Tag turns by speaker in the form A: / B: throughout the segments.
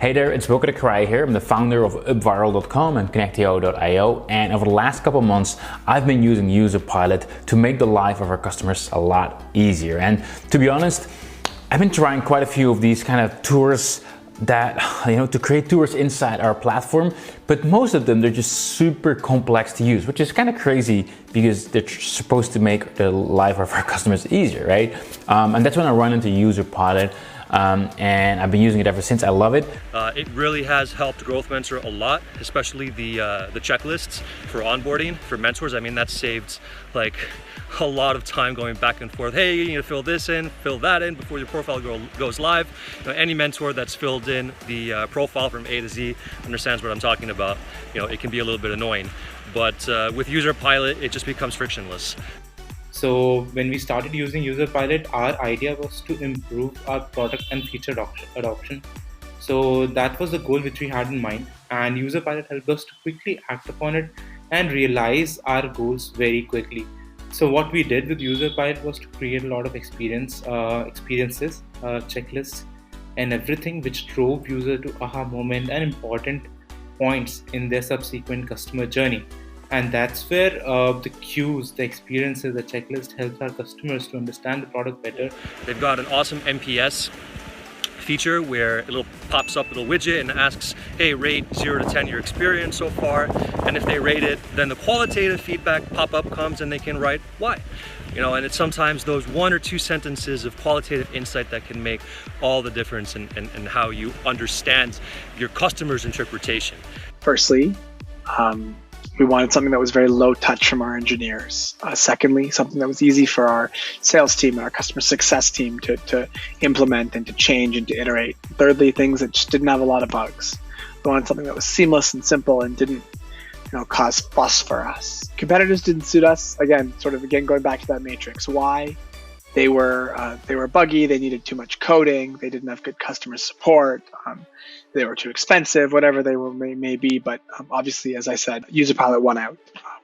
A: Hey there, it's Wilke de Krij here. I'm the founder of upviral.com and connectio.io, and over the last couple months I've been using Userpilot to make the life of our customers a lot easier. And to be honest, I've been trying quite a few of these kind of tours that, to create tours inside our platform, but most of them, they're just super complex to use, which is kind of crazy because they're supposed to make the life of our customers easier, right? And that's when I run into Userpilot. And I've been using it ever since. I love it.
B: It really has helped Growth Mentor a lot, especially the checklists for onboarding for mentors. I mean, that saved like a lot of time going back and forth. Hey, you need to fill this in, fill that in before your profile goes live. Any mentor that's filled in the profile from A to Z understands what I'm talking about. It can be a little bit annoying, but with Userpilot, it just becomes frictionless.
C: So when we started using Userpilot, our idea was to improve our product and feature adoption. So that was the goal which we had in mind, and Userpilot helped us to quickly act upon it and realize our goals very quickly. So what we did with Userpilot was to create a lot of experiences, checklists, and everything which drove user to aha moment and important points in their subsequent customer journey. And that's where the cues, the experiences, the checklist helps our customers to understand the product better.
B: They've got an awesome NPS feature where it pops up a little widget and asks, hey, rate 0 to 10 your experience so far. And if they rate it, then the qualitative feedback pop-up comes and they can write why. And it's sometimes those 1 or 2 sentences of qualitative insight that can make all the difference in how you understand your customer's interpretation.
D: Firstly, we wanted something that was very low touch from our engineers. Secondly, something that was easy for our sales team and our customer success team to implement and to change and to iterate. Thirdly, things that just didn't have a lot of bugs. We wanted something that was seamless and simple and didn't cause fuss for us. Competitors didn't suit us. Again, going back to that matrix. Why? They were buggy, they needed too much coding, they didn't have good customer support, they were too expensive, whatever they may be, but obviously, as I said, Userpilot won out.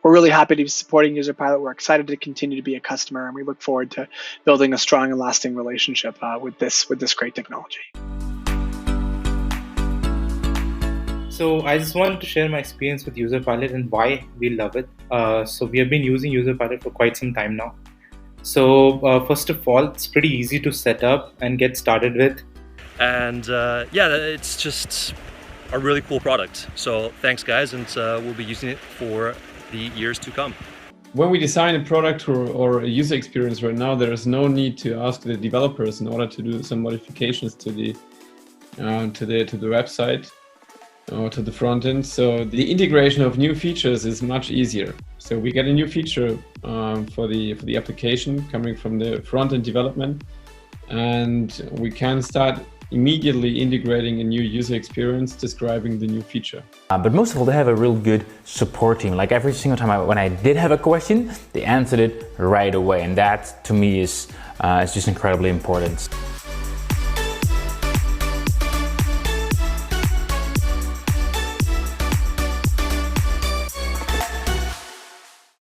D: We're really happy to be supporting Userpilot. We're excited to continue to be a customer, and we look forward to building a strong and lasting relationship with this great technology.
C: So I just wanted to share my experience with Userpilot and why we love it. So we have been using Userpilot for quite some time now. So first of all, it's pretty easy to set up and get started with.
B: And it's just a really cool product. So thanks guys, and we'll be using it for the years to come.
E: When we design a product or a user experience right now, there is no need to ask the developers in order to do some modifications to the website or to the front end. So the integration of new features is much easier. So we get a new feature for the application coming from the front end development, and we can start immediately integrating a new user experience describing the new feature.
A: But most of all, they have a real good support team. Like every single time when I did have a question, they answered it right away, and that to me is just incredibly important.